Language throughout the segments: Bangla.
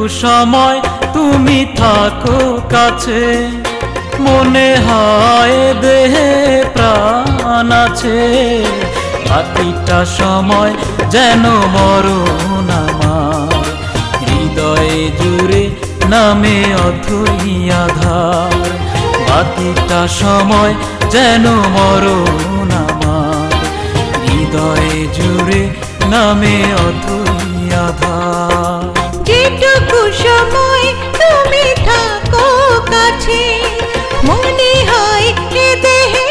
সময় তুমি থাকো কাছে, মনে হয় দেহে প্রাণ আছে। বাকিটা সময় যেন মরণ আমার, হৃদয়ে জুড়ে নামে অথই আধার। বাকিটা সময় যেন মরণ আমার, হৃদয়ে জুড়ে নামে অথই আধার। যেটুকু সময় তুমি থাকো কাছে, মনে হয় এ দেহে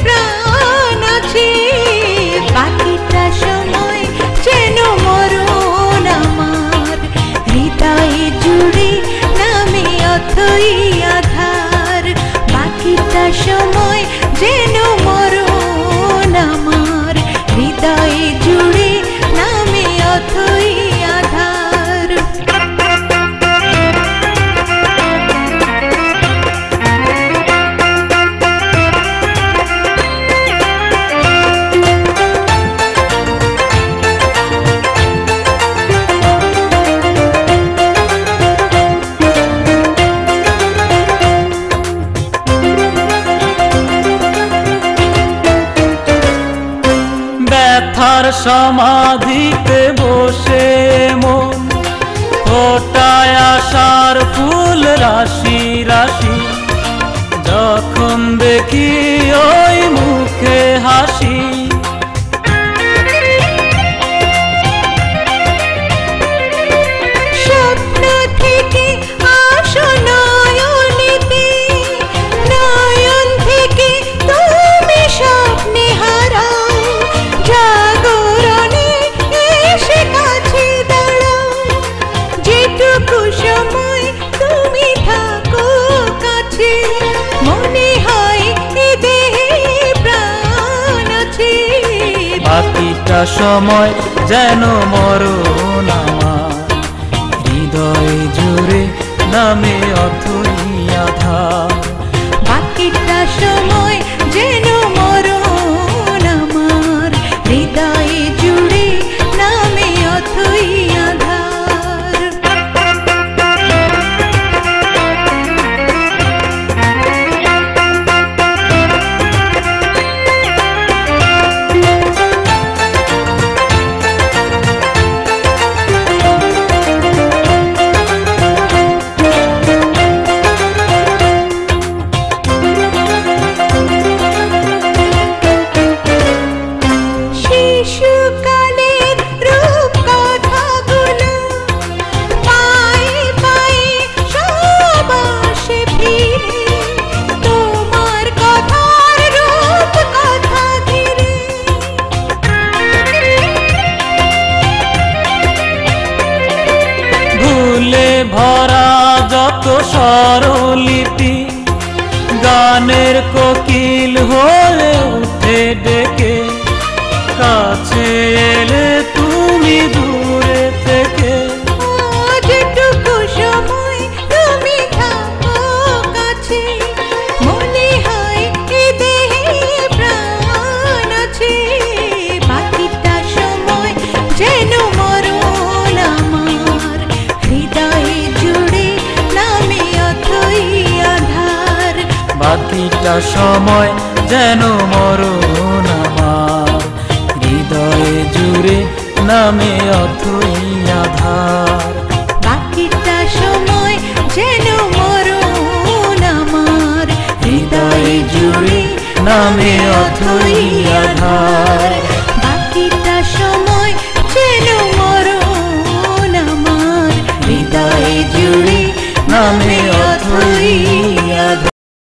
প্রাণ আছে। বাকিটা সময় যেন মরণ আমার, হৃদয়ে জুড়ে নামে অথই আধার। বাকিটা সময় যেন মরণ আমার, হৃদয়ে জুড়ে নামে অথই আধার। ব্যথার সমাধিতে বসে মন ফোটায় আশার ফুল রাশি রাশি। যখন দেখি ওই মুখে হাসি, স্বপ্ন থেকে আসো নয়নেতে, নয়ন থেকে তুমি স্বপ্নে হারাও। জাগরণে এসে কাছে দাঁড়াও, যেটুকু সময় তুমি থাকো কাছে, মনে হয় এ দেহে প্রাণ আছে। বাকিটা সময় যেন মরণ আমার, হৃদয়ে জুড়ে নামে অথই আধার। বাকিটা সময় যেন মরণ আমার, হৃদয়ে জুড়ে নামে অথই আধার। শিশুকালের রূপ কথাগুলো পায়ে পায়ে সব আসে ফিরে, তোমার কথার রূপ কথা ঘিরে। ভুলে ভরা যত স্বরলিপি, গানের কোকিল হয়ে উঠে ডেকে। কাছে এলে তুমি দূরে থেকে, যেটুকু সময় তুমি থাকো কাছে, মনে হয় এ দেহে প্রাণ আছে। বাকিটা সময় যেন মরণ আমার, হৃদয়ে জুড়ে নামে অথই আধার। বাকিটা সময় যেন মরণ আমার, হৃদয়ে জুড়ে নামে অথই আধার। বাকিটা সময় যেন মরণ আমার, হৃদয়ে জুড়ে নামে অথই আধার।